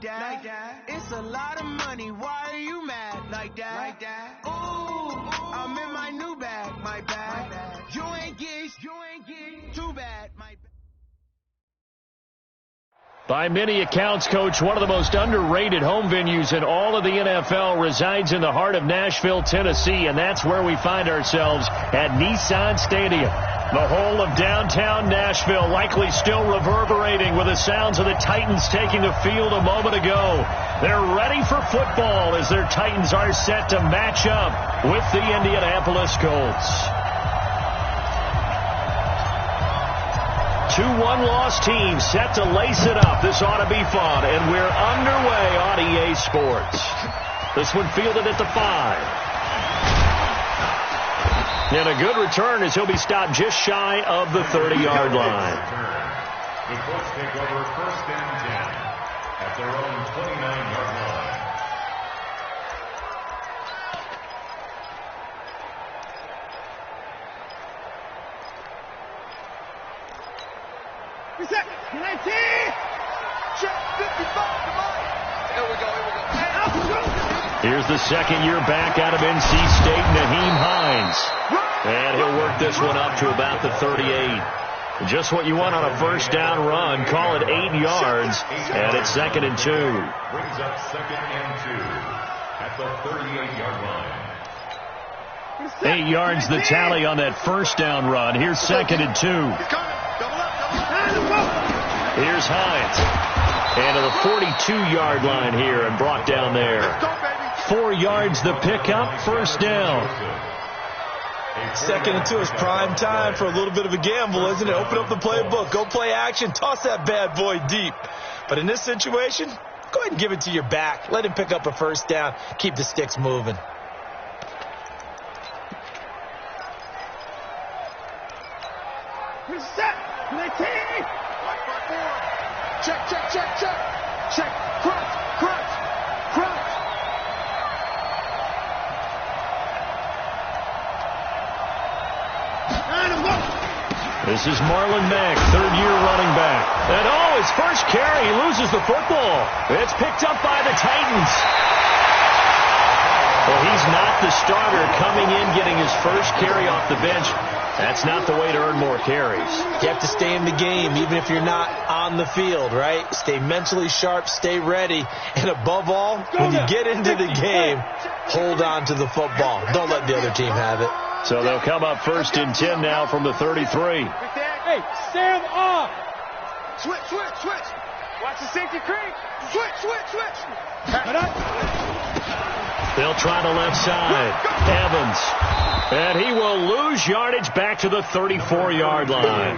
that. It's a lot of money. Why are you mad like that? Ooh, I'm in my new bag, my bad. You ain't get too bad, my bad. By many accounts, Coach, one of the most underrated home venues in all of the NFL resides in the heart of Nashville, Tennessee, and that's where we find ourselves at Nissan Stadium. The whole of downtown Nashville likely still reverberating with the sounds of the Titans taking the field a moment ago. They're ready for football as their Titans are set to match up with the Indianapolis Colts. Two one-loss teams set to lace it up. This ought to be fun, and we're underway on EA Sports. This one fielded at the 5. And a good return as he'll be stopped just shy of the 30-yard line. The Colts take over first and 10 at their own 29-yard line. Reset. 19. Check 55. Come on. Here we go. Here's the second-year back out of NC State, Nyheim Hines. And he'll work this one up to about the 38. Just what you want on a first down run. Call it 8 yards. And it's 2nd and 2. Brings up 2nd and 2 at the 38-yard line. 8 yards the tally on that first down run. Here's 2nd and 2. Here's Hines. And to the 42-yard line here and brought down there. 4 yards the pickup, first down. 2nd and 2 is prime time for a little bit of a gamble, isn't it? Open up the playbook, go play action, toss that bad boy deep. But in this situation, go ahead and give it to your back. Let him pick up a first down. Keep the sticks moving. Reset. 19. Check. Crunch. This is Marlon Mack, third-year running back. And his first carry, he loses the football. It's picked up by the Titans. Well, he's not the starter coming in, getting his first carry off the bench. That's not the way to earn more carries. You have to stay in the game, even if you're not on the field, right? Stay mentally sharp, stay ready. And above all, when you get into the game, hold on to the football. Don't let the other team have it. So they'll come up 1st and 10 now from the 33. Hey, stand off. Switch. Watch the safety creep. Switch. They'll try the left side. Evans. And he will lose yardage back to the 34-yard line.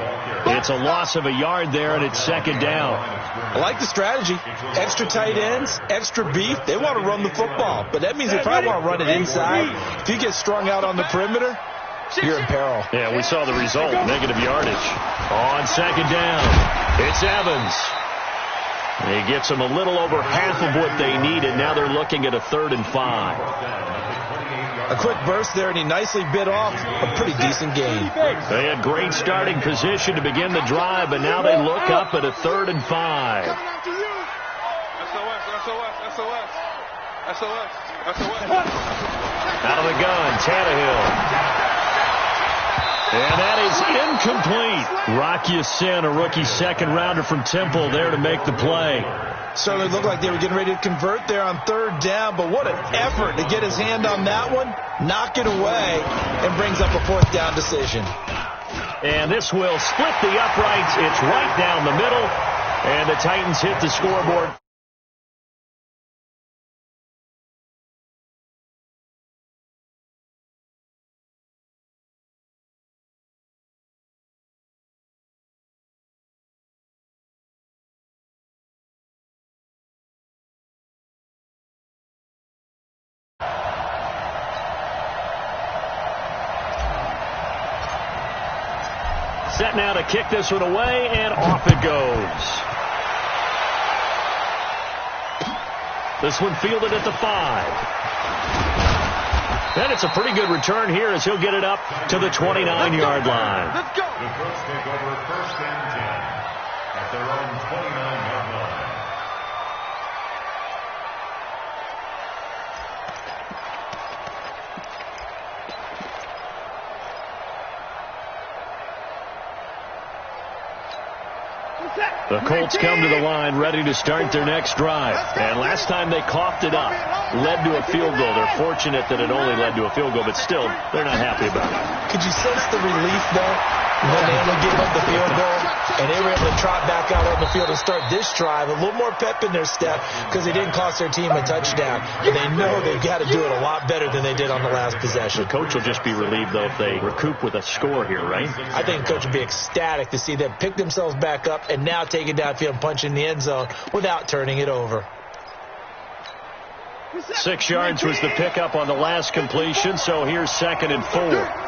It's a loss of a yard there, and it's 2nd down. I like the strategy. Extra tight ends, extra beef. They want to run the football, but that means they probably want to run it inside. If you get strung out on the perimeter, you're in peril. Yeah, we saw the result, negative yardage. On 2nd down, it's Evans. He gets them a little over half of what they needed. Now they're looking at a 3rd and 5. A quick burst there, and he nicely bit off a pretty decent gain. They had great starting position to begin the drive, but now they look up at a 3rd and 5. Out of the gun, Tannehill. And that is incomplete. Rock Ya-Sin, a rookie second-rounder from Temple, there to make the play. Certainly looked like they were getting ready to convert there on 3rd down, but what an effort to get his hand on that one, knock it away, and brings up a 4th down decision. And this will split the uprights. It's right down the middle, and the Titans hit the scoreboard. Set now to kick this one away, and off it goes. This one fielded at the 5. And it's a pretty good return here as he'll get it up to the 29-yard line. Let's go. The Colts take over 1st and 10 at their own 29-yard line. The Colts come to the line ready to start their next drive. And last time they coughed it up, led to a field goal. They're fortunate that it only led to a field goal, but still, they're not happy about it. Could you sense the relief, though, when they only gave up the field goal and they were able to trot back out on the field and start this drive, a little more pep in their step because they didn't cost their team a touchdown. And they know they've got to do it a lot better than they did on the last possession. The coach will just be relieved, though, if they recoup with a score here, right? I think the coach would be ecstatic to see them pick themselves back up and now take it downfield and punch in the end zone without turning it over. 6 yards was the pickup on the last completion, so here's 2nd and 4.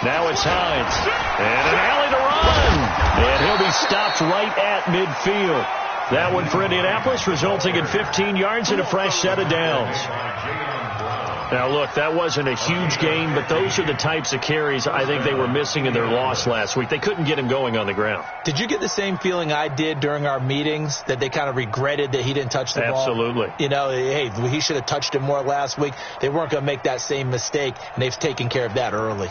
Now it's Hines. And an alley to run. And he'll be stopped right at midfield. That one for Indianapolis, resulting in 15 yards and a fresh set of downs. Now, look, that wasn't a huge gain, but those are the types of carries I think they were missing in their loss last week. They couldn't get him going on the ground. Did you get the same feeling I did during our meetings, that they kind of regretted that he didn't touch the ball? Absolutely. You know, hey, he should have touched it more last week. They weren't going to make that same mistake, and they've taken care of that early.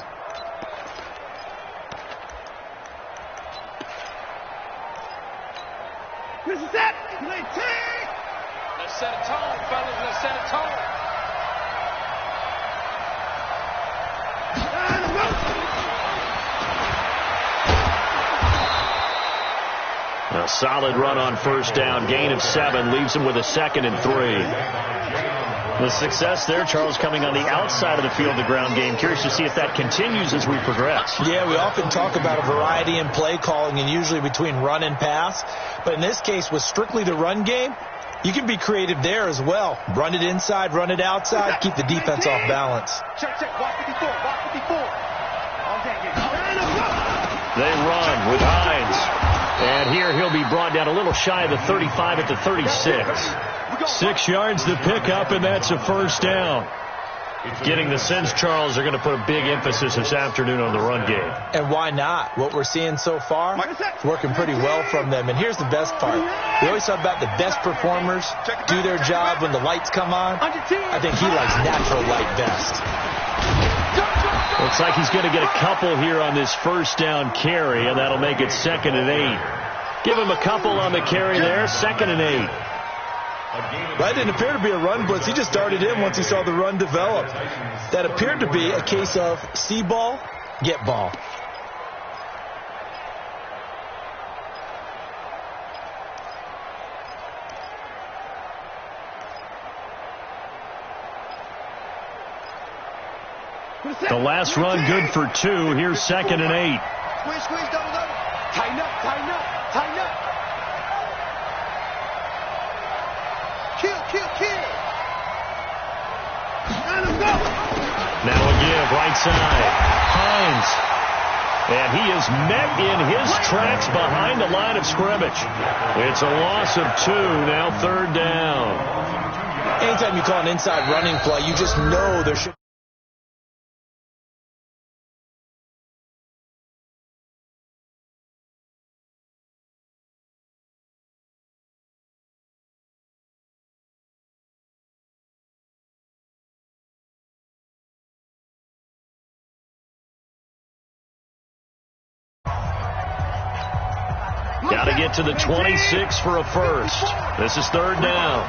Let's set a tone, fellas. Let's set a tone. A solid run on first down. Gain of 7 leaves him with a 2nd and 3. The success there, Charles, coming on the outside of the field, the ground game. Curious to see if that continues as we progress. Yeah, we often talk about a variety in play calling and usually between run and pass. But in this case, with strictly the run game, you can be creative there as well. Run it inside, run it outside, keep the defense off balance. Check. Block 54. Block 54. They run with Hines. And here he'll be brought down a little shy of the 35 at the 36. 6 yards to pick up, and that's a first down. Getting the sense, Charles, they're going to put a big emphasis this afternoon on the run game. And why not? What we're seeing so far, it's working pretty well from them. And here's the best part. We always talk about the best performers do their job when the lights come on. I think he likes natural light best. Looks like he's going to get a couple here on this first down carry, and that'll make it 2nd and 8. Give him a couple on the carry there, 2nd and 8. That didn't appear to be a run blitz. He just darted in once he saw the run develop. That appeared to be a case of see ball, get ball. The last run good for 2. Here's 2nd and 8. Squeeze, double. Tighten up. Kill. Now a give, right side. Hines. And he is met in his tracks behind the line of scrimmage. It's a loss of 2, now 3rd down. Anytime you call an inside running play, you just know there should. Got to get to the 26 for a first. This is 3rd down.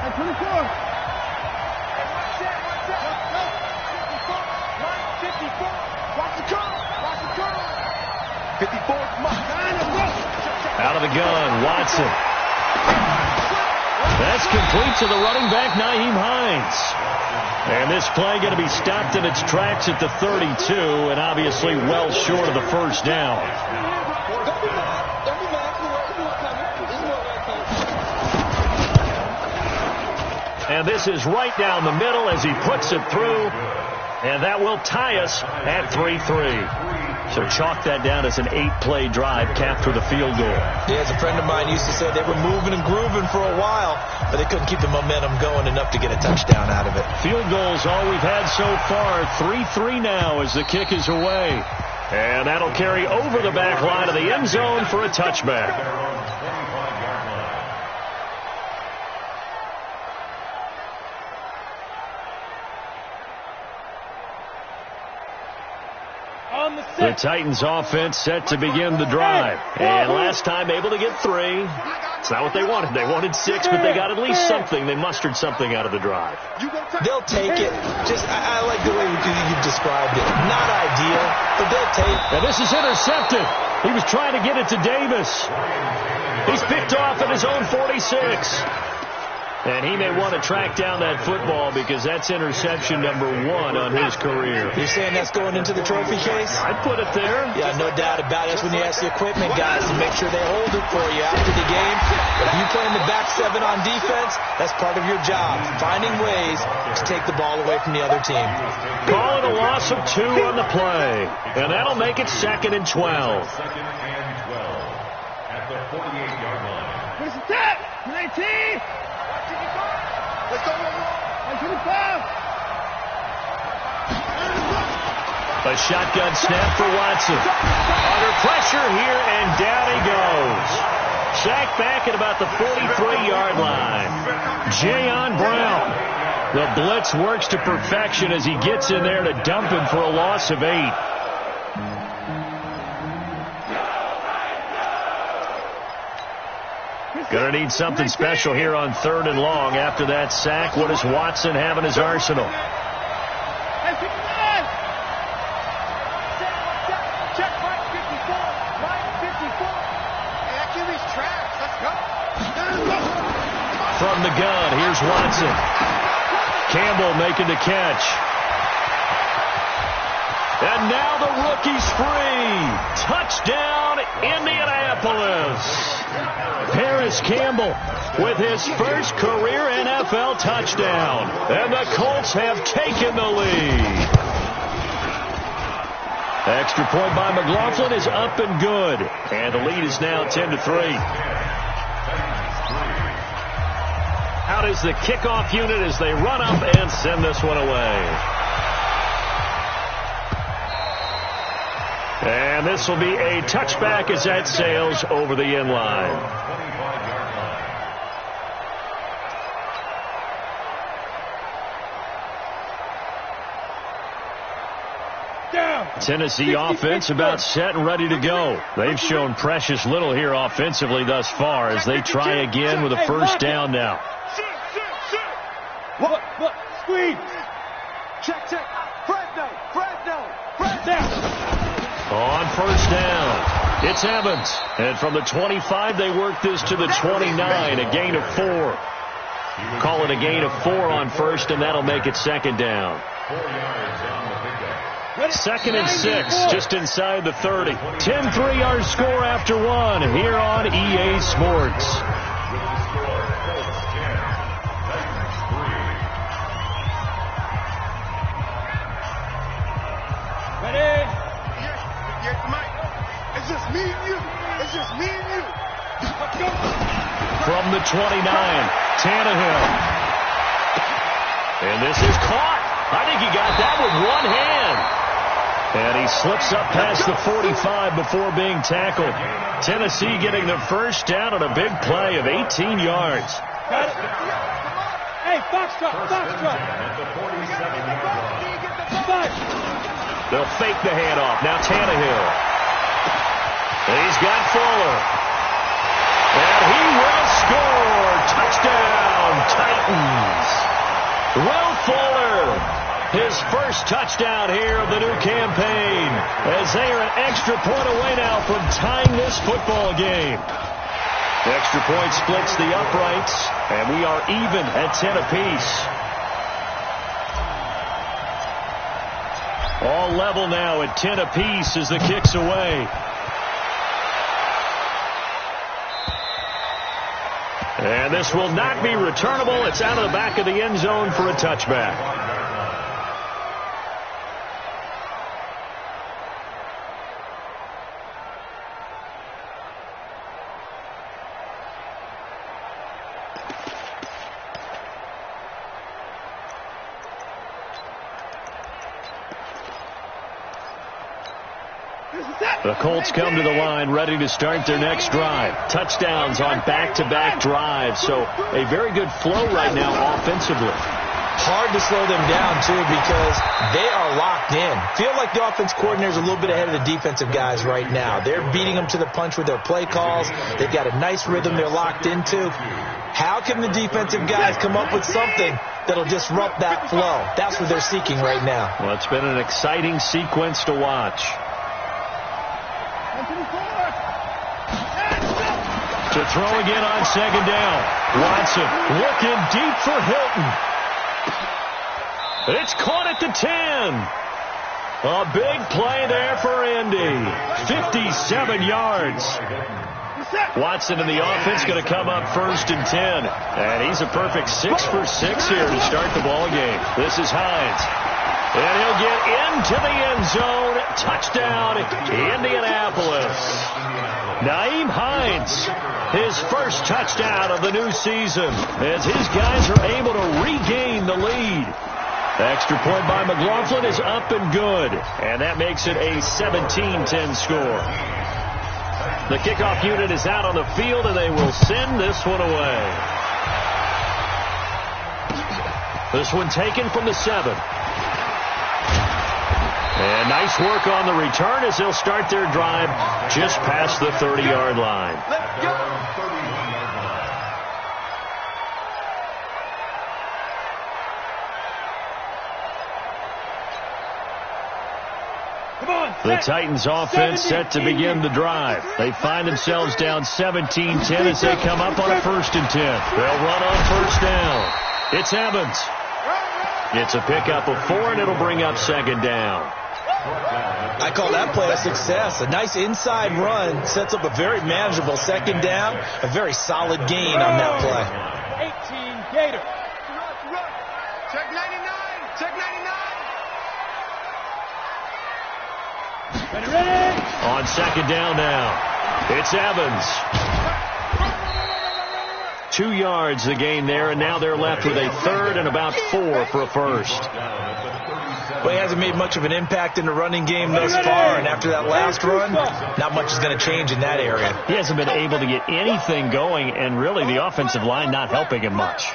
Out of the gun, Watson. That's complete to the running back, Nyheim Hines. And this play going to be stopped in its tracks at the 32, and obviously well short of the first down. And this is right down the middle as he puts it through. And that will tie us at 3-3. So chalk that down as an 8-play drive capped with a field goal. Yeah, as a friend of mine used to say, they were moving and grooving for a while, but they couldn't keep the momentum going enough to get a touchdown out of it. Field goals all we've had so far. 3-3 now as the kick is away. And that'll carry over the back line of the end zone for a touchback. The Titans offense set to begin the drive. And last time able to get 3. It's not what they wanted. They wanted 6, but they got at least something. They mustered something out of the drive. They'll take it. I like the way you described it. Not ideal, but they'll take it. And this is intercepted. He was trying to get it to Davis. He's picked off at his own 46. And he may want to track down that football because that's interception number 1 on his career. You're saying that's going into the trophy case? I'd put it there. Yeah, no doubt about it. That's when you ask the equipment guys to make sure they hold it for you after the game. But if you play in the back 7 on defense, that's part of your job, finding ways to take the ball away from the other team. Call it a loss of 2 on the play. And that'll make it 2nd and 12. Second and 12 at the 48-yard line. Where's the tap? 19. Let's go. A shotgun snap for Watson. Under pressure here, and down he goes. Sacked back at about the 43-yard line. Jayon Brown. The blitz works to perfection as he gets in there to dump him for a loss of 8. Going to need something special here on 3rd and long. After that sack, what does Watson have in his arsenal? Check right 54. Right 54. That QB's trash. Let's go. From the gun, here's Watson. Campbell making the catch. And now the rookie's free. Touchdown, Indianapolis. Paris Campbell with his first career NFL touchdown. And the Colts have taken the lead. Extra point by McLaughlin is up and good. And the lead is now 10-3. Out is the kickoff unit as they run up and send this one away. And this will be a touchback as that sails over the end line. Tennessee offense about set and ready to go. They've shown precious little here offensively thus far as they try again with a first down now. What? Squeeze. Check. Fresno. On first down, it's Evans. And from the 25, they work this to the 29, a gain of 4. Call it a gain of 4 on first, and that'll make it 2nd down. 4 yards on the pickup. 2nd and 6, just inside the 30. 10 3-yard score after 1 here on EA Sports. With the score, Colts 10, Titans 3. Ready? Mike, it's just me and you. Let's go. From the 29, Tannehill. And this is caught. I think he got that with one hand. And he slips up past the 45 before being tackled. Tennessee getting the first down on a big play of 18 yards. Hey, Foxtrot. At the 47-yard line. They'll fake the handoff. Now Tannehill. He's got Fuller. And he will score. Touchdown, Titans. Will Fuller. His first touchdown here of the new campaign as they are an extra point away now from tying this football game. The extra point splits the uprights, and we are even at 10 apiece. All level now at 10 apiece as the kick's away. And this will not be returnable. It's out of the back of the end zone for a touchback. The Colts come to the line ready to start their next drive. Touchdowns on back-to-back drives, so a very good flow right now offensively. Hard to slow them down, too, because they are locked in. Feel like the offense coordinator is a little bit ahead of the defensive guys right now. They're beating them to the punch with their play calls. They've got a nice rhythm they're locked into. How can the defensive guys come up with something that'll disrupt that flow? That's what they're seeking right now. Well, it's been an exciting sequence to watch. To throw again on second down. Watson looking deep for Hilton. It's caught at the 10. A big play there for Indy. 57 yards. Watson in the offense going to come up 1st and 10. And he's a perfect 6 for 6 here to start the ball game. This is Hines. And he'll get into the end zone. Touchdown, Indianapolis. Nyheim Hines, his first touchdown of the new season, as his guys are able to regain the lead. Extra point by McLaughlin is up and good, and that makes it a 17-10 score. The kickoff unit is out on the field, and they will send this one away. This one taken from the 7. And nice work on the return as they'll start their drive just past the 30-yard line. Let's go. The Titans offense set to begin the drive. They find themselves down 17-10 as they come up on a 1st and 10. They'll run on 1st down. It's Evans. It's a pickup of 4, and it'll bring up 2nd down. I call that play a success. A nice inside run sets up a very manageable 2nd down. A very solid gain on that play. 18 Gator. Check 99. Check 99. Ready. On 2nd down now. It's Evans. 2 yards the gain there, and now they're left with a 3rd and about 4 for a 1st. Well, he hasn't made much of an impact in the running game thus far, and after that last run, not much is going to change in that area. He hasn't been able to get anything going, and really the offensive line not helping him much.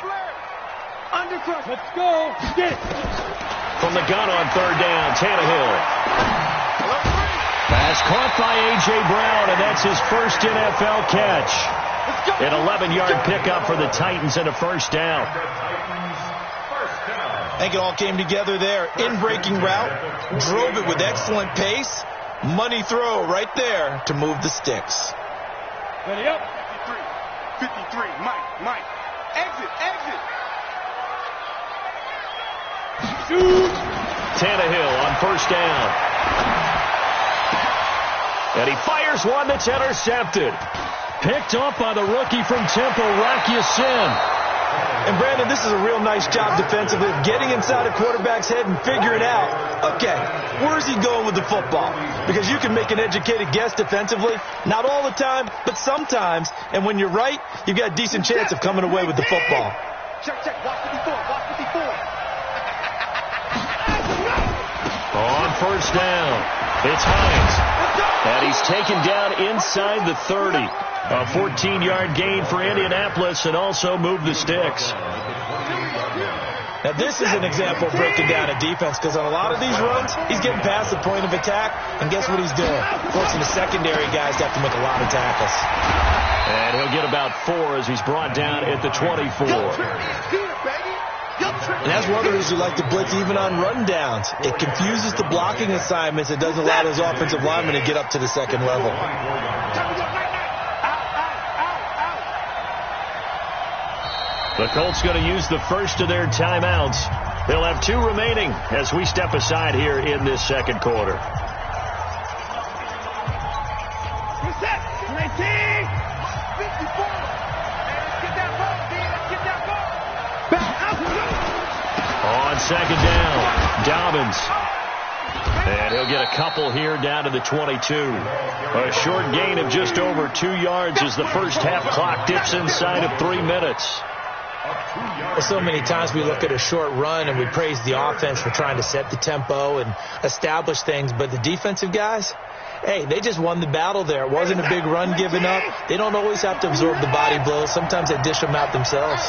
Let's go. From the gun on 3rd down, Tannehill. Pass caught by A.J. Brown, and that's his first NFL catch. An 11-yard pickup for the Titans and a 1st down. I think it all came together there. In-breaking route, drove it with excellent pace. Money throw right there to move the sticks. Ready up. 53. Mike. Exit. Shoot. Tannehill on 1st down. And he fires one that's intercepted. Picked up by the rookie from Temple, Rocky Sin. And, Brandon, this is a real nice job defensively of getting inside a quarterback's head and figuring out, okay, where's he going with the football? Because you can make an educated guess defensively, not all the time, but sometimes. And when you're right, you've got a decent chance of coming away with the football. Check. Watch 54. On 1st down, it's Hines. And he's taken down inside the 30. A 14-yard gain for Indianapolis and also moved the sticks. Now, this is an example of breaking down a defense because on a lot of these runs, he's getting past the point of attack, and guess what he's doing? Forcing the secondary guys to have to make a lot of tackles. And he'll get about 4 as he's brought down at the 24. And that's one of the reasons we like to blitz even on rundowns. It confuses the blocking assignments. It doesn't allow those offensive linemen to get up to the 2nd level. The Colts going to use the first of their timeouts. They'll have 2 remaining as we step aside here in this 2nd quarter. On 2nd down, Dobbins. And he'll get a couple here down to the 22. A short gain of just over 2 yards as the first half clock dips inside of 3 minutes. Well, so many times we look at a short run and we praise the offense for trying to set the tempo and establish things, but the defensive guys, hey, they just won the battle there. It wasn't a big run given up. They don't always have to absorb the body blows. Sometimes they dish them out themselves.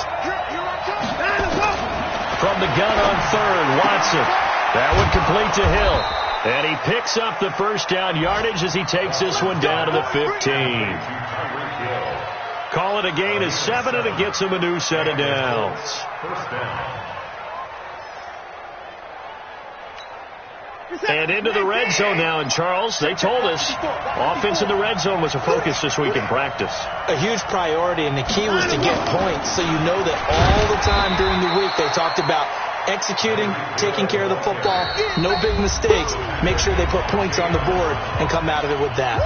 From the gun on third, Watson. That one complete to Hill. And he picks up the first down yardage as he takes this one down to the 15. Call it a gain of 7, and it gets him a new set of downs. First down. And into the red zone now. And, Charles, they told us offense in the red zone was a focus this week in practice. A huge priority, and the key was to get points. So you know that all the time during the week they talked about executing, taking care of the football, no big mistakes. Make sure they put points on the board and come out of it with that.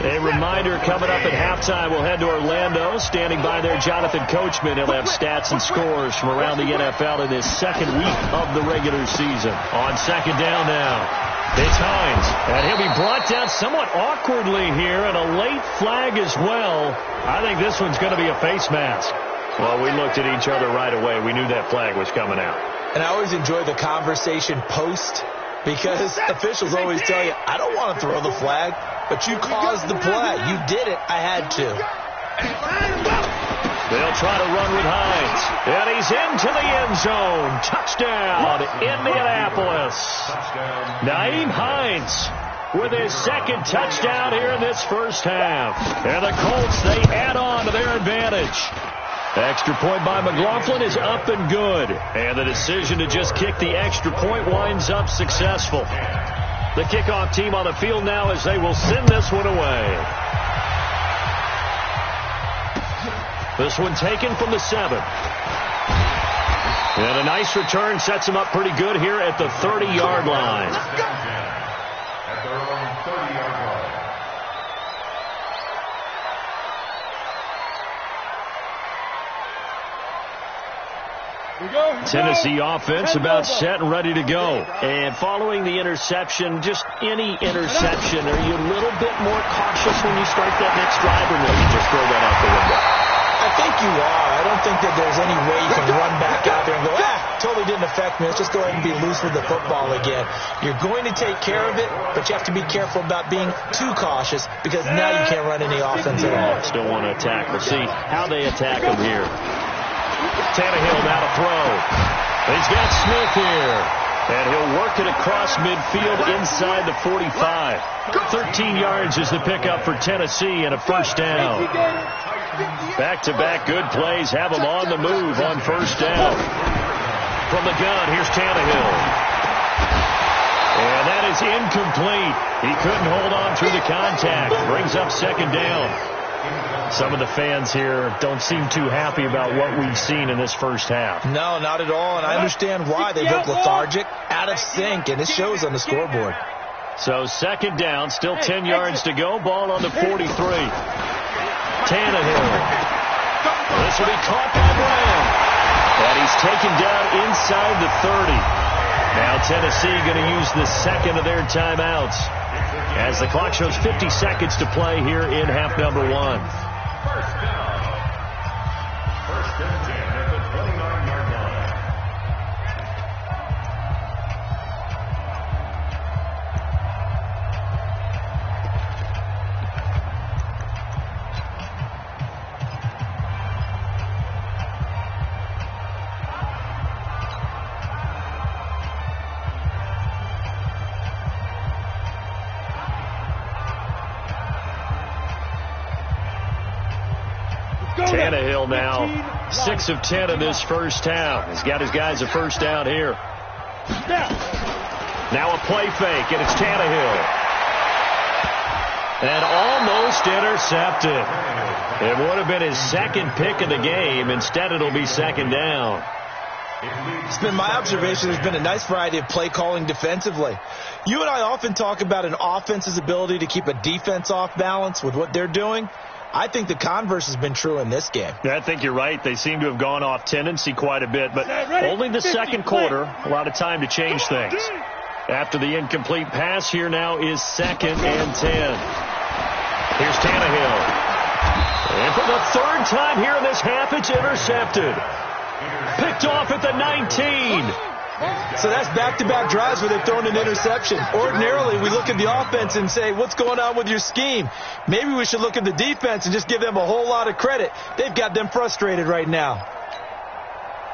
A reminder coming up at halftime, we'll head to Orlando. Standing by there, Jonathan Coachman. He'll have stats and scores from around the NFL in his second week of the regular season. On second down now, it's Hines. And he'll be brought down somewhat awkwardly here, and a late flag as well. I think this one's going to be a face mask. Well, we looked at each other right away. We knew that flag was coming out. And I always enjoy the conversation post, because officials always tell you, I don't want to throw the flag, but you caused the play. You did it. I had to. They'll try to run with Hines. And he's into the end zone. Touchdown, Indianapolis. Nyheim Hines with his second touchdown here in this first half. And the Colts, they add on to their advantage. Extra point by McLaughlin is up and good. And the decision to just kick the extra point winds up successful. The kickoff team on the field now as they will send this one away. This one taken from the 7. And a nice return sets him up pretty good here at the 30-yard line. At their own 30-yard line. Tennessee offense about set and ready to go. And following the interception, just any interception, are you a little bit more cautious when you start that next drive, or will you just throw that out the window? I think you are. I don't think that there's any way you can run back out there and go, totally didn't affect me. Let's just go ahead and be loose with the football again. You're going to take care of it, but you have to be careful about being too cautious, because now you can't run any offense at all. Still want to attack. We'll see how they attack him here. Tannehill now to throw. He's got Smith here. And he'll work it across midfield inside the 45. 13 yards is the pickup for Tennessee and a first down. Back-to-back good plays have him on the move on first down. From the gun, here's Tannehill. And that is incomplete. He couldn't hold on through the contact. Brings up second down. Some of the fans here don't seem too happy about what we've seen in this first half. No, not at all, and I understand why. They look lethargic, out of sync, and it shows on the scoreboard. So second down, still 10 yards to go. Ball on the 43. Tannehill. This will be caught by Brown. And he's taken down inside the 30. Now Tennessee going to use the second of their timeouts, as the clock shows 50 seconds to play here in half number 1. First down. First and 10 at the 29-yard line. Tannehill now 6 of 10 in this first half. He's got his guys a first down here. Now a play fake, and it's Tannehill. And almost intercepted. It would have been his second pick of the game. Instead, it'll be second down. It's been my observation there's been a nice variety of play calling defensively. You and I often talk about an offense's ability to keep a defense off balance with what they're doing. I think the converse has been true in this game. Yeah, I think you're right. They seem to have gone off tendency quite a bit, but only the second quarter. A lot of time to change things. After the incomplete pass, here now is second and 10. Here's Tannehill. And for the third time here in this half, it's intercepted. Picked off at the 19. So that's back-to-back drives where they've thrown an interception. Ordinarily, we look at the offense and say, what's going on with your scheme? Maybe we should look at the defense and just give them a whole lot of credit. They've got them frustrated right now.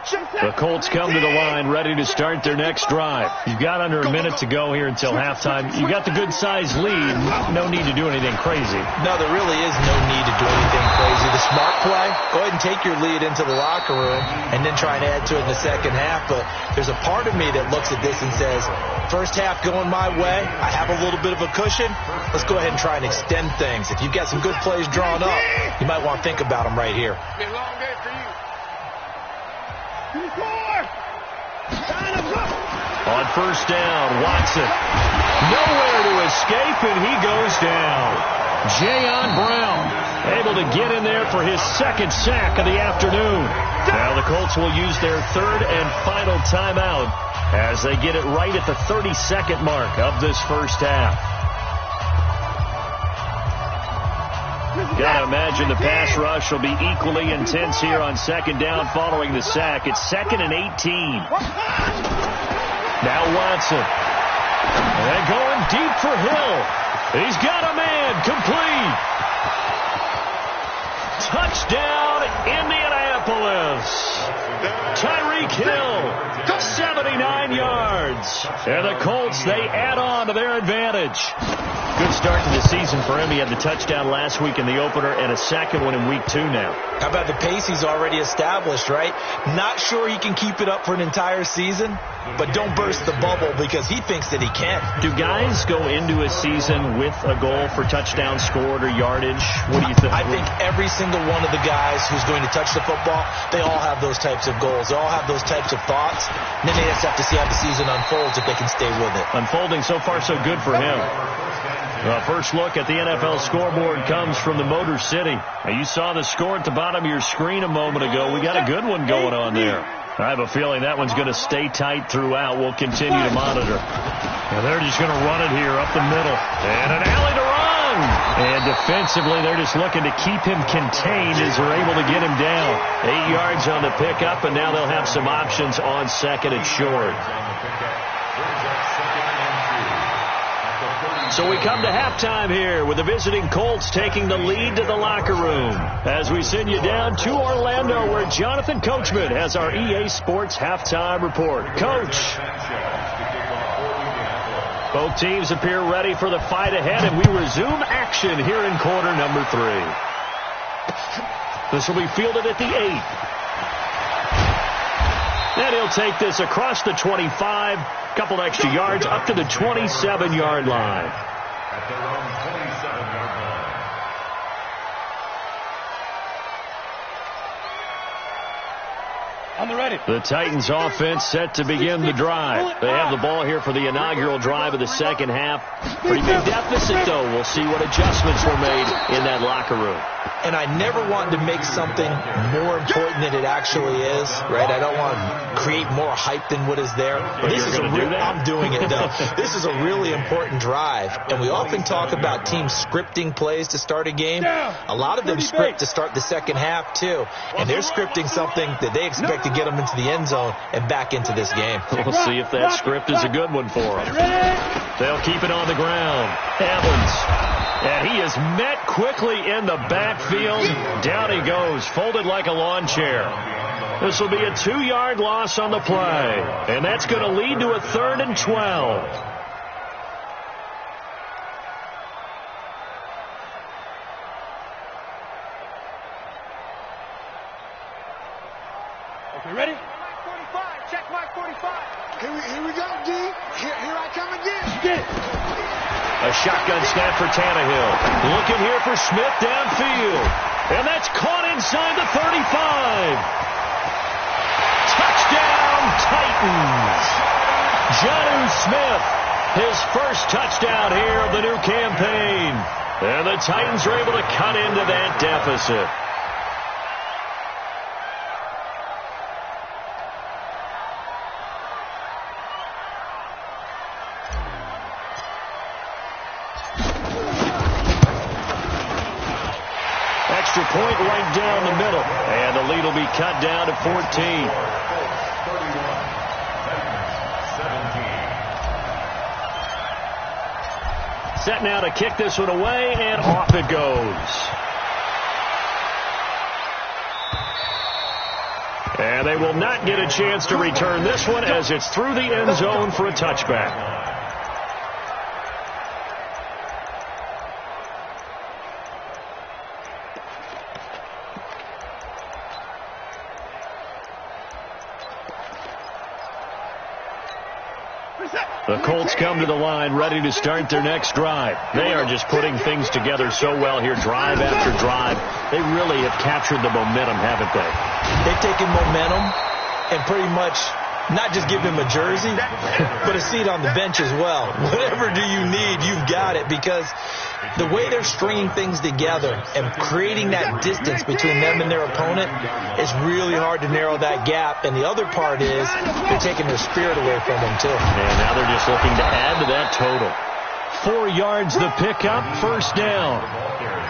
The Colts come to the line ready to start their next drive. You've got under a minute to go here until halftime. You got the good-sized lead. No need to do anything crazy. No, there really is no need to do anything crazy. The smart play, go ahead and take your lead into the locker room and then try and add to it in the second half. But there's a part of me that looks at this and says, first half going my way, I have a little bit of a cushion. Let's go ahead and try and extend things. If you've got some good plays drawn up, you might want to think about them right here. It's been a long day for you. On first down, Watson. Nowhere to escape, and he goes down. Jayon Brown able to get in there for his second sack of the afternoon. Now the Colts will use their third and final timeout as they get it right at the 30-second mark of this first half. Got to imagine the pass rush will be equally intense here on second down following the sack. It's 2nd and 18. Now Watson. And going deep for Hill. He's got a man. Complete. Touchdown, Indianapolis. Tyreek Hill, 79 yards. And the Colts, they add on to their advantage. Good start to the season for him. He had the touchdown last week in the opener and a second one in week 2 now. How about the pace he's already established, right? Not sure he can keep it up for an entire season, but don't burst the bubble because he thinks that he can. Do guys go into a season with a goal for touchdown scored or yardage? What do you think? I think every single one of the guys who's going to touch the football, they all have those types of goals. They all have those types of thoughts. And then they just have to see how the season unfolds if they can stay with it. Unfolding so far so good for him. First look at the NFL scoreboard comes from the Motor City. Now, you saw the score at the bottom of your screen a moment ago. We got a good one going on there. I have a feeling that one's going to stay tight throughout. We'll continue to monitor. And they're just going to run it here up the middle. And an alley to run. And defensively, they're just looking to keep him contained as they're able to get him down. 8 yards on the pickup, and now they'll have some options on second and short. So we come to halftime here with the visiting Colts taking the lead to the locker room as we send you down to Orlando where Jonathan Coachman has our EA Sports halftime report. Coach. Both teams appear ready for the fight ahead, and we resume action here in quarter number 3. This will be fielded at the 8. And he'll take this across the 25, couple extra yards up to the 27-yard line. At their own 27-yard line. On the ready. The Titans offense set to begin the drive. They have the ball here for the inaugural drive of the second half. Pretty big deficit, though. We'll see what adjustments were made in that locker room. And I never wanted to make something more important than it actually is, right? I don't want to create more hype than what is there. But this is I'm doing it, though. This is a really important drive. And we often talk about teams scripting plays to start a game. A lot of them script to start the second half, too. And they're scripting something that they expect to get them into the end zone and back into this game. We'll see if that script is a good one for them. They'll keep it on the ground. Evans. And he is met quickly in the backfield. Down he goes, folded like a lawn chair. This will be a 2-yard loss on the play. And that's going to lead to a 3rd and 12. Okay, ready? Mark 45. Check Mark 45. Here we go, D. Here I come again. Get it. A shotgun snap for Tannehill. Looking here for Smith downfield. And that's caught inside the 35. Touchdown, Titans. Jonnu Smith, his first touchdown here of the new campaign. And the Titans are able to cut into that deficit. Point right down the middle. And the lead will be cut down to 14. set now to kick this one away, and off it goes. And they will not get a chance to return this one as it's through the end zone for a touchback. The Colts come to the line ready to start their next drive. They are just putting things together so well here, drive after drive. They really have captured the momentum, haven't they? They've taken momentum and pretty much not just give him a jersey, but a seat on the bench as well. Whatever do you need, you've got it, because the way they're stringing things together and creating that distance between them and their opponent is really hard to narrow that gap. And the other part is they're taking their spirit away from them, too. And now they're just looking to add to that total. 4 yards the pickup, first down.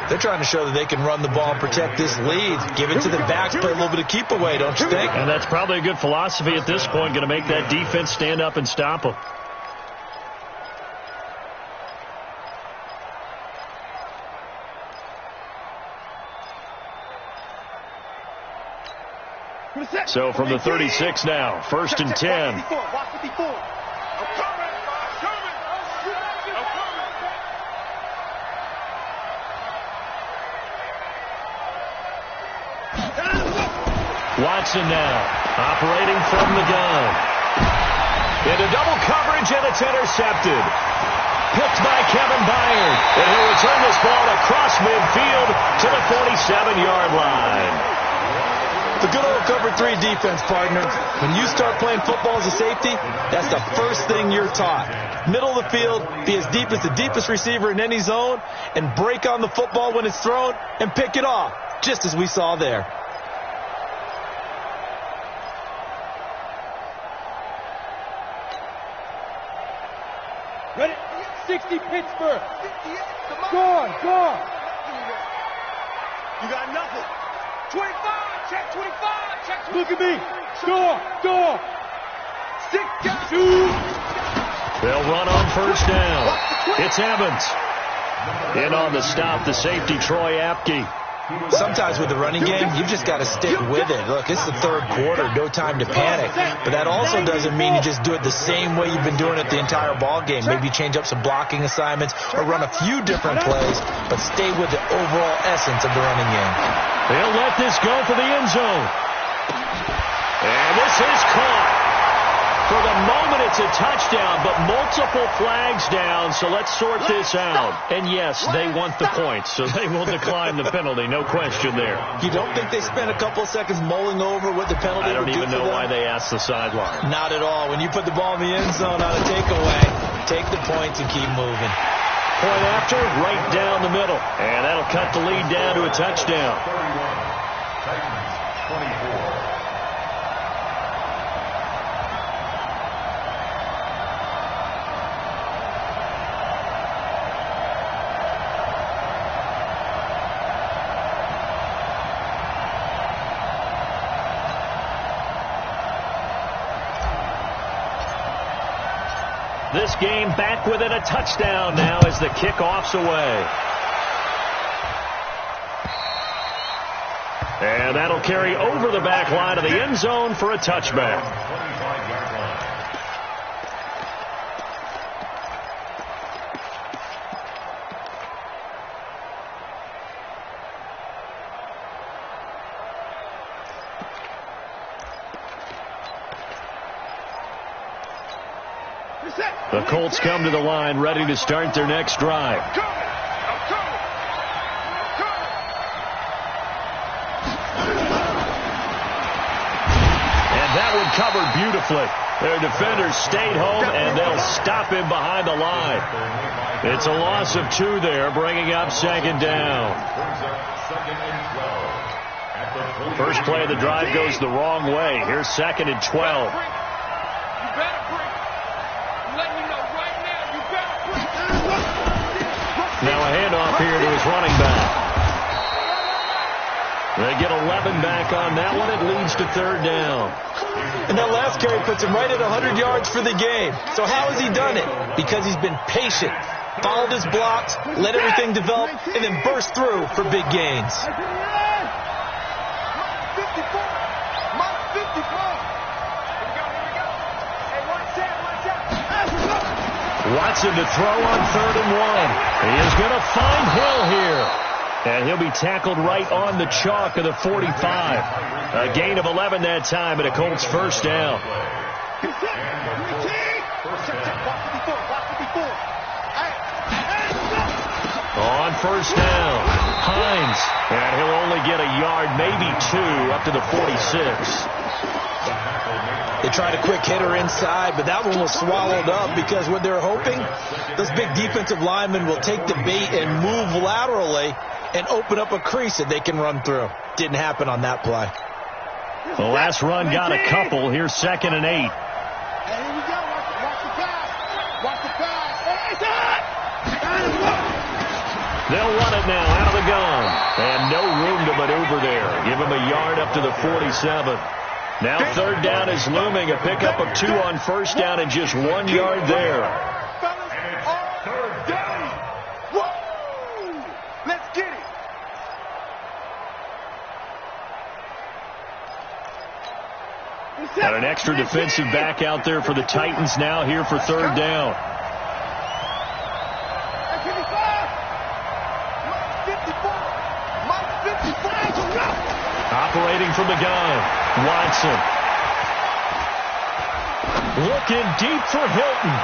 They're trying to show that they can run the ball and protect this lead. Give it to the backs, play a little bit of keep away, don't you think? And that's probably a good philosophy at this point, going to make that defense stand up and stop them. So from the 36 now, first and 10. Watson now, operating from the gun. Into double coverage, and it's intercepted. Picked by Kevin Byard. And he'll return this ball across midfield to the 47-yard line. The good old cover 3 defense, partner. When you start playing football as a safety, that's the first thing you're taught. Middle of the field, be as deep as the deepest receiver in any zone, and break on the football when it's thrown and pick it off, just as we saw there. Ready? 60 Pittsburgh. Gone. You got nothing. 25, check 25, check 25. Look at me. Score. 6 guys. 2. They'll run on first down. It's Evans. In on the stop, the safety, Troy Apke. Sometimes with the running game, you've just got to stick with it. Look, it's the third quarter, no time to panic. But that also doesn't mean you just do it the same way you've been doing it the entire ball game. Maybe change up some blocking assignments or run a few different plays, but stay with the overall essence of the running game. They'll let this go for the end zone. And this is caught. For the moment, it's a touchdown, but multiple flags down, so let's sort this out. And yes, they want the points, so they will decline the penalty, no question there. You don't think they spent a couple seconds mulling over what the penalty would do for them? I don't even know why they asked the sideline. Not at all. When you put the ball in the end zone on a takeaway, take the points and keep moving. Point after, right down the middle. And that'll cut the lead down to a touchdown. 31, Titans 24. This game back within a touchdown now as the kickoff's away. And that'll carry over the back line of the end zone for a touchback. The Colts come to the line ready to start their next drive. And that one covered beautifully. Their defenders stayed home, and they'll stop him behind the line. It's a loss of 2 there, bringing up second down. First play of the drive goes the wrong way. Here's second and 12. Now a handoff here to his running back. They get 11 back on that one. It leads to third down. And that last carry puts him right at 100 yards for the game. So how has he done it? Because he's been patient, followed his blocks, let everything develop, and then burst through for big gains. Watson to throw on 3rd and 1. He is going to find Hill here. And he'll be tackled right on the chalk of the 45. A gain of 11 that time, and a Colts first down. On first down, Hines. And he'll only get a yard, maybe 2, up to the 46. They tried a quick hitter inside, but that one was swallowed up because what they're hoping, those big defensive linemen will take the bait and move laterally and open up a crease that they can run through. Didn't happen on that play. The last run got a couple. Here's 2nd and 8. Hey, here we go. Watch the pass. Watch the pass. They'll run it now out of the gun. And no room to maneuver there. Give him a yard up to the 47. Now 3rd down is looming. A pickup of 2 on first down and just 1 yard there. Let's get it. Got an extra defensive back out there for the Titans now here for 3rd down. Operating from the gun, Watson. Looking deep for Hilton.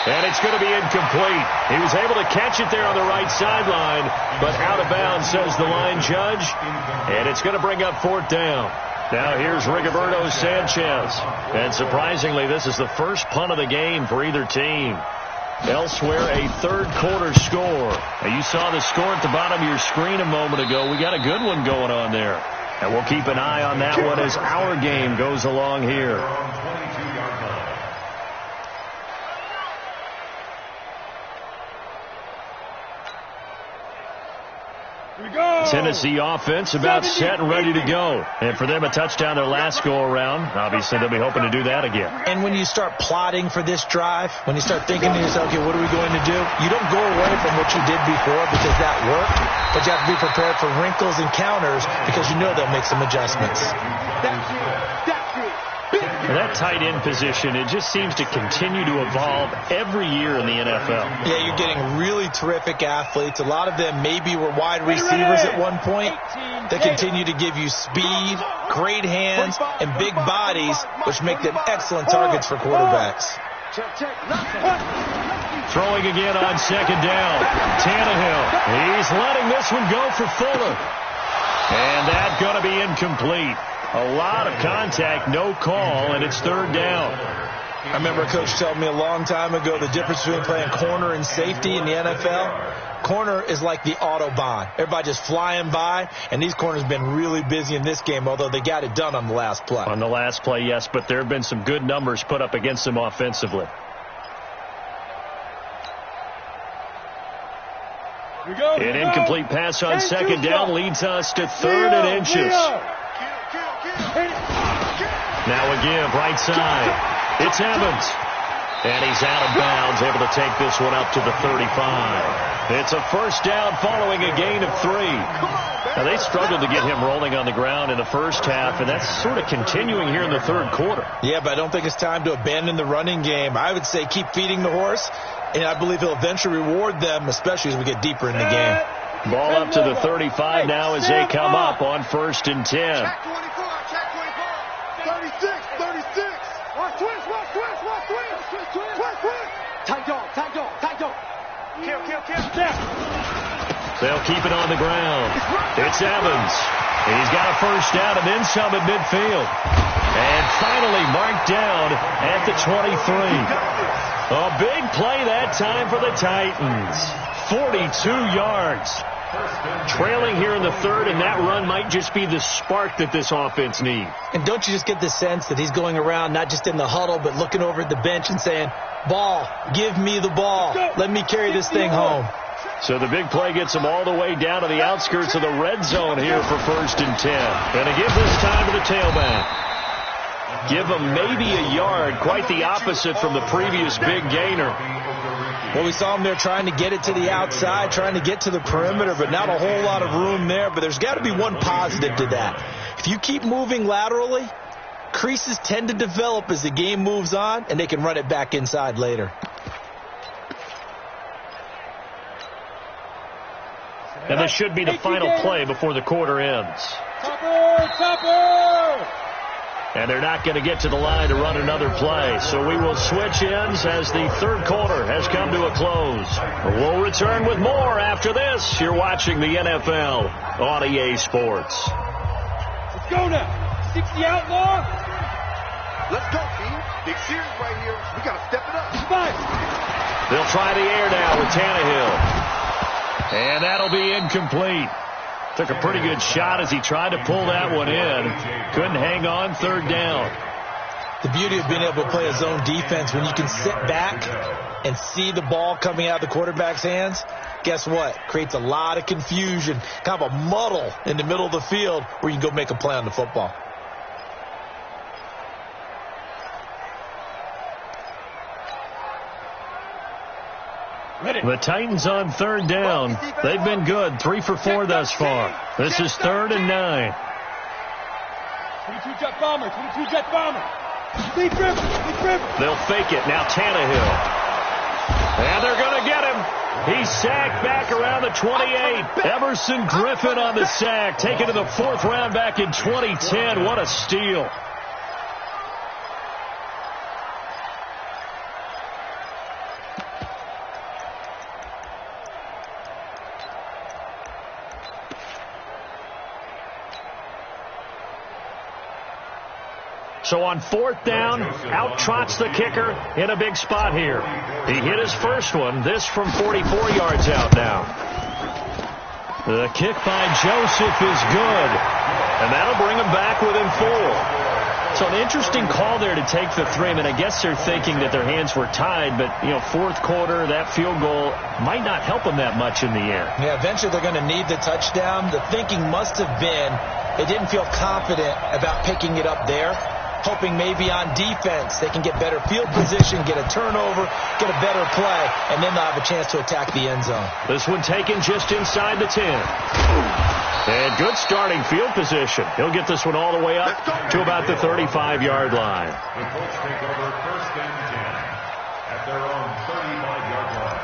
And it's going to be incomplete. He was able to catch it there on the right sideline, but out of bounds, says the line judge. And it's going to bring up 4th down. Now here's Rigoberto Sanchez. And surprisingly, this is the first punt of the game for either team. Elsewhere, a 3rd quarter score. Now, you saw the score at the bottom of your screen a moment ago. We got a good one going on there. And we'll keep an eye on that one as our game goes along here. Tennessee offense about set and ready to go. And for them, a touchdown their last go-around. Obviously, they'll be hoping to do that again. And when you start plotting for this drive, when you start thinking to yourself, okay, what are we going to do? You don't go away from what you did before because that worked, but you have to be prepared for wrinkles and counters because you know they'll make some adjustments. That tight end position, it just seems to continue to evolve every year in the NFL. Yeah, you're getting really terrific athletes. A lot of them maybe were wide receivers at one point. They continue to give you speed, great hands, and big bodies, which make them excellent targets for quarterbacks. Throwing again on 2nd down. Tannehill. He's letting this one go for Fuller. And that's going to be incomplete. A lot of contact, no call, and it's 3rd down. I remember a coach telling me a long time ago the difference between playing corner and safety in the NFL. Corner is like the Autobahn. Everybody just flying by, and these corners have been really busy in this game, although they got it done on the last play. On the last play, yes, but there have been some good numbers put up against them offensively. An incomplete pass on 2nd down leads us to 3rd and inches. Now again, right side. It's Evans. And he's out of bounds, able to take this one up to the 35. It's a first down following a gain of 3. Now, they struggled to get him rolling on the ground in the first half, and that's sort of continuing here in the 3rd quarter. Yeah, but I don't think it's time to abandon the running game. I would say keep feeding the horse, and I believe he'll eventually reward them, especially as we get deeper in the game. Ball up to the 35 now as they come up on 1st and 10. 36. Watch twist. Tight dog. Kill. They'll keep it on the ground. It's Evans. He's got a first down and then some at midfield. And finally marked down at the 23. A big play that time for the Titans. 42 yards. Trailing here in the 3rd, and that run might just be the spark that this offense needs. And don't you just get the sense that he's going around not just in the huddle, but looking over at the bench and saying, ball, give me the ball. Let me carry this thing home. So the big play gets them all the way down to the outskirts of the red zone here for 1st and 10. And to give this time to the tailback. Give them maybe a yard, quite the opposite from the previous big gainer. Well, we saw him there trying to get it to the outside, trying to get to the perimeter, but not a whole lot of room there. But there's got to be one positive to that. If you keep moving laterally, creases tend to develop as the game moves on, and they can run it back inside later. And this should be the final play before the quarter ends. Topper! And they're not going to get to the line to run another play. So we will switch ends as the third quarter has come to a close. We'll return with more after this. You're watching the NFL on EA Sports. Let's go now. 60 outlaw. Let's go, team. Big series right here. We got to step it up. They'll try the air now with Tannehill. And that'll be incomplete. Took a pretty good shot as he tried to pull that one in. Couldn't hang on, third down. The beauty of being able to play a zone defense, when you can sit back and see the ball coming out of the quarterback's hands, guess what? Creates a lot of confusion, kind of a muddle in the middle of the field where you can go make a play on the football. The Titans on third down. They've been good, 3 for 4 thus far. This is 3rd and 9. 22 jet bomber, 22 jet bomber. Deep dribble. They'll fake it. Now Tannehill. And they're going to get him. He's sacked back around the 28. Everson Griffin on the sack. Taken to the 4th round back in 2010. What a steal. So on 4th down, out trots the kicker in a big spot here. He hit his first one, this from 44 yards out now. The kick by Joseph is good, and that'll bring him back within 4. So an interesting call there to take the 3. I mean, I guess they're thinking that their hands were tied, but, 4th quarter, that field goal might not help them that much in the air. Yeah, eventually they're going to need the touchdown. The thinking must have been they didn't feel confident about picking it up there, hoping maybe on defense they can get better field position, get a turnover, get a better play, and then they'll have a chance to attack the end zone. This one taken just inside the 10. And good starting field position. He'll get this one all the way up to about the 35-yard line. The Colts take over 1st and 10 at their own 35-yard line.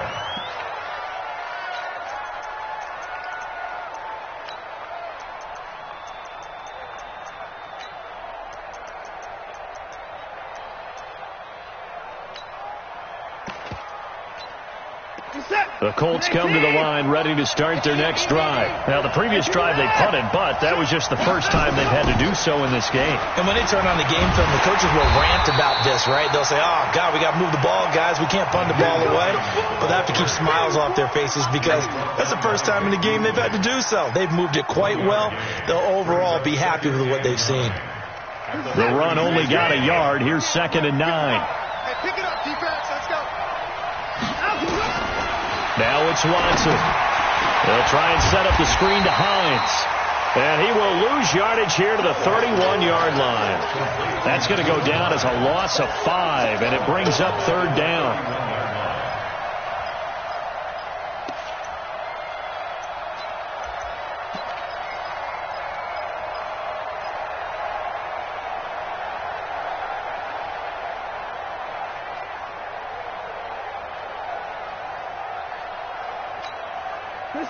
The Colts come to the line ready to start their next drive. Now, the previous drive they punted, but that was just the first time they've had to do so in this game. And when they turn on the game film, the coaches will rant about this, right? They'll say, oh, God, we got to move the ball, guys. We can't punt the ball away. But they have to keep smiles off their faces because that's the first time in the game they've had to do so. They've moved it quite well. They'll overall be happy with what they've seen. The run only got a yard. Here's 2nd and 9. Hey, pick it up, defense. Let's go. Now it's Watson. They'll try and set up the screen to Hines. And he will lose yardage here to the 31-yard line. That's going to go down as a loss of 5, and it brings up 3rd down.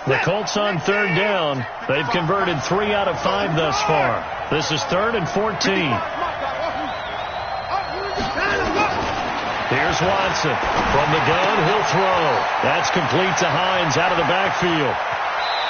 The Colts on 3rd down. They've converted 3 out of 5 thus far. This is 3rd and 14. Here's Watson. From the gun, he'll throw. That's complete to Hines out of the backfield.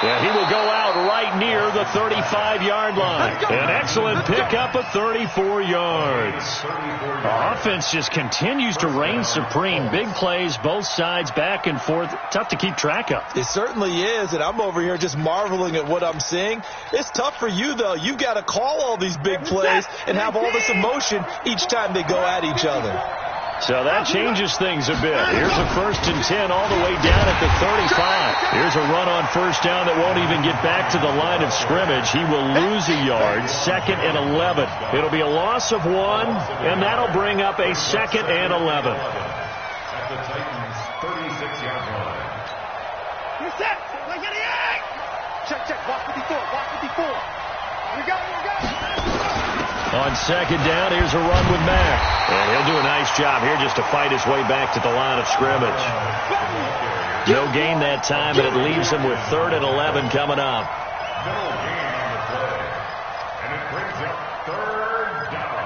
Yeah, he will go out right near the 35-yard line. An excellent pickup of 34 yards. The offense just continues to reign supreme. Big plays, both sides, back and forth. Tough to keep track of. It certainly is, and I'm over here just marveling at what I'm seeing. It's tough for you, though. You've got to call all these big plays and have all this emotion each time they go at each other. So that changes things a bit. Here's a 1st and 10 all the way down at the 35. Here's a run on 1st down that won't even get back to the line of scrimmage. He will lose a yard. 2nd and 11. It'll be a loss of 1, and that'll bring up a 2nd and 11. At the Titans' 36-yard line. You're set. Like any egg. Check. Watch 54. Watch 54. We got it. On 2nd down, here's a run with Mack. And he'll do a nice job here just to fight his way back to the line of scrimmage. No gain that time, but it leaves him with 3rd and 11 coming up. No gain on the play. And it brings up 3rd down.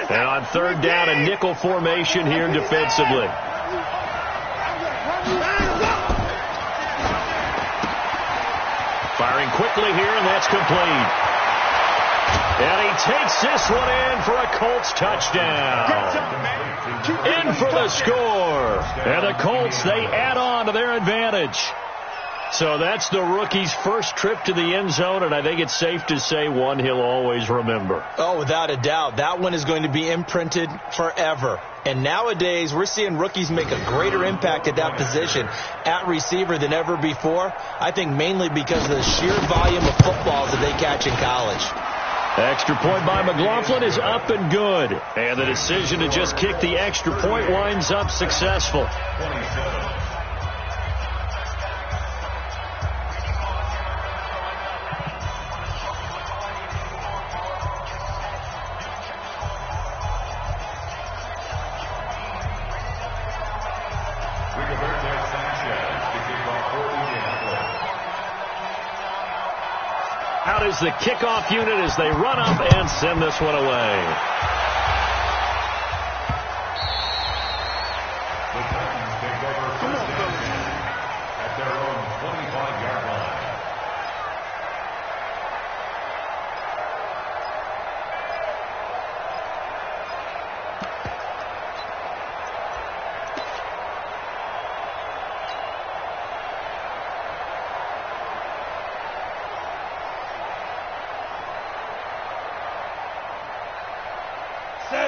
And on 3rd down, a nickel formation here defensively. Firing quickly here, and that's complete. And he takes this one in for a Colts touchdown. In for the score. And the Colts, they add on to their advantage. So that's the rookie's first trip to the end zone, and I think it's safe to say one he'll always remember. Oh, without a doubt. That one is going to be imprinted forever. And nowadays, we're seeing rookies make a greater impact at that position at receiver than ever before. I think mainly because of the sheer volume of footballs that they catch in college. Extra point by McLaughlin is up and good. And the decision to just kick the extra point winds up successful. 27. Out is the kickoff unit as they run up and send this one away. The Titans take over 1st and 10 at their own 25-yard line.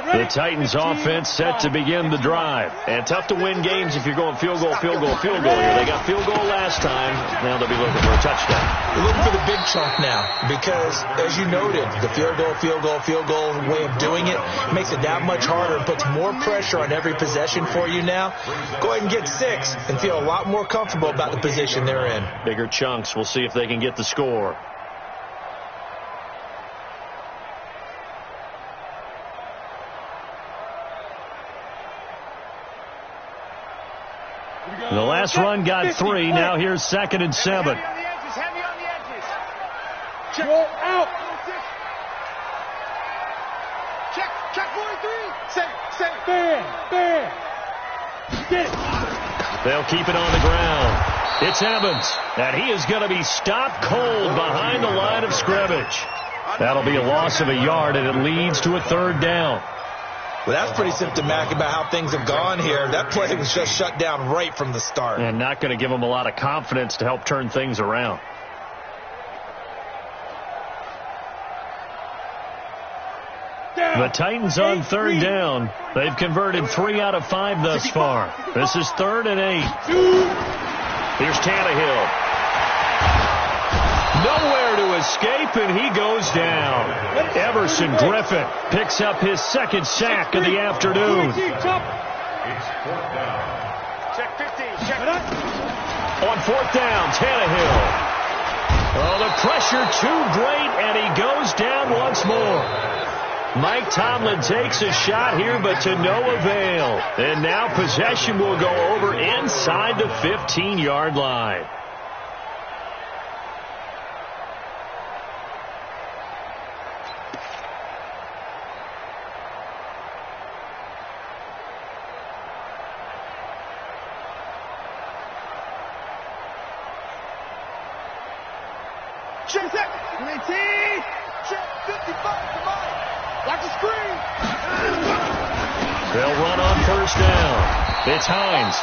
The Titans offense set to begin the drive. And tough to win games if you're going field goal here. They got field goal last time. Now they'll be looking for a touchdown. They're looking for the big chunk now because, as you noted, the field goal way of doing it makes it that much harder and puts more pressure on every possession for you now. Go ahead and get 6 and feel a lot more comfortable about the position they're in. Bigger chunks. We'll see if they can get the score. The last run got 3. Now here's 2nd and 7. Heavy on the edges. Check. Roll out. Check 43. Say. Bam. Get it. They'll keep it on the ground. It's Evans, and he is going to be stopped cold behind the line of scrimmage. That'll be a loss of a yard, and it leads to a 3rd down. Well, that's pretty symptomatic about how things have gone here. That play was just shut down right from the start. And not going to give them a lot of confidence to help turn things around. The Titans on 3rd down. They've converted 3 out of 5 thus far. This is 3rd and 8. Here's Tannehill. Nowhere to escape, and he goes down. Everson Griffin picks up his 2nd sack of the afternoon. It's 4th down. Check 15. Check it up. On 4th down, Tannehill. Oh, the pressure too great, and he goes down once more. Mike Tomlin takes a shot here, but to no avail. And now possession will go over inside the 15-yard line. Check 19. Check 55. Come on. Watch the screen. They'll run on first down. It's Hines.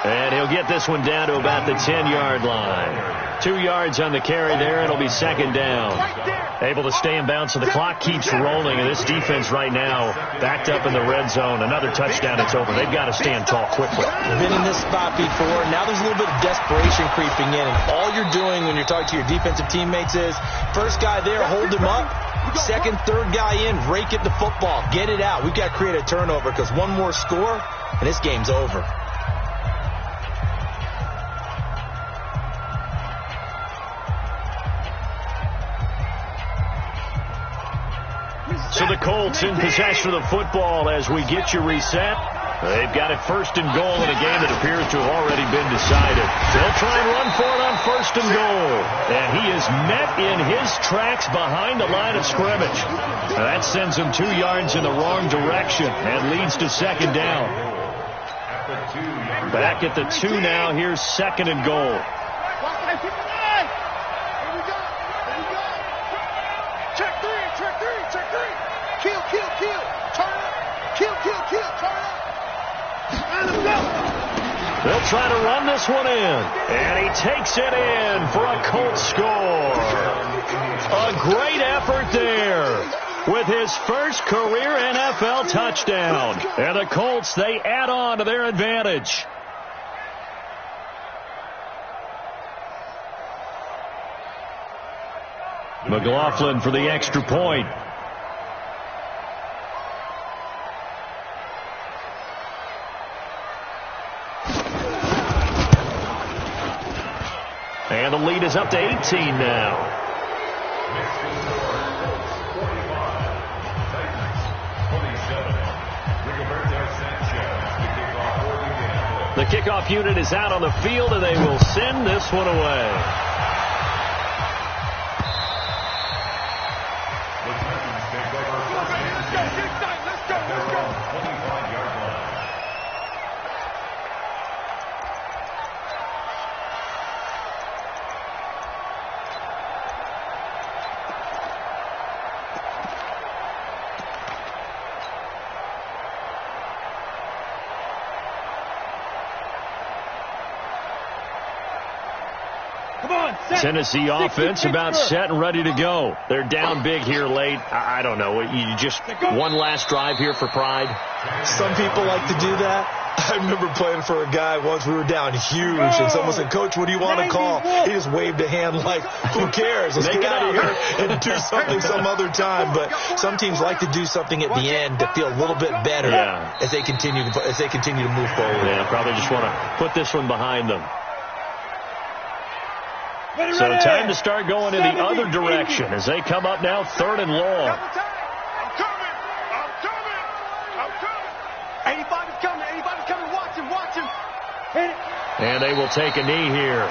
And he'll get this one down to about the 10-yard line. 2 yards on the carry there. It'll be second down. Able to stay in bounds, so the clock keeps rolling. And this defense right now backed up in the red zone. Another touchdown, it's over. They've got to stand tall quickly. Been in this spot before. Now there's a little bit of desperation creeping in. And all you're doing when you're talking to your defensive teammates is, first guy there, hold him up. Second, third guy in, rake at the football. Get it out. We've got to create a turnover because one more score, and this game's over. So the Colts in possession of the football as we get you reset. They've got it first and goal in a game that appears to have already been decided. They'll try and run for it on first and goal. And he is met in his tracks behind the line of scrimmage. That sends him 2 yards in the wrong direction and leads to second down. Back at the 2 now. Here's second and goal. They'll try to run this one in. And he takes it in for a Colts score. A great effort there with his first career NFL touchdown. And the Colts, they add on to their advantage. McLaughlin for the extra point. And the lead is up to 18 now. The kickoff unit is out on the field, and they will send this one away. Tennessee offense about set and ready to go. They're down big here late. I don't know. You just one last drive here for pride? Some people like to do that. I remember playing for a guy once. We were down huge, and someone said, "Coach, what do you want to call?" He just waved a hand like, "Who cares? Let's get out of here and do something some other time." But some teams like to do something at the end to feel a little bit better as they continue to move forward. Yeah, probably just want to put this one behind them. So time to start going in the other direction as they come up now, third and long. I'm coming. 85 is coming. 85 is coming. Watch him. Hit it. And they will take a knee here.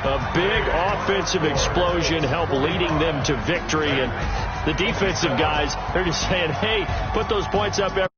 A big offensive explosion helped leading them to victory. And the defensive guys, they're just saying, hey, put those points up every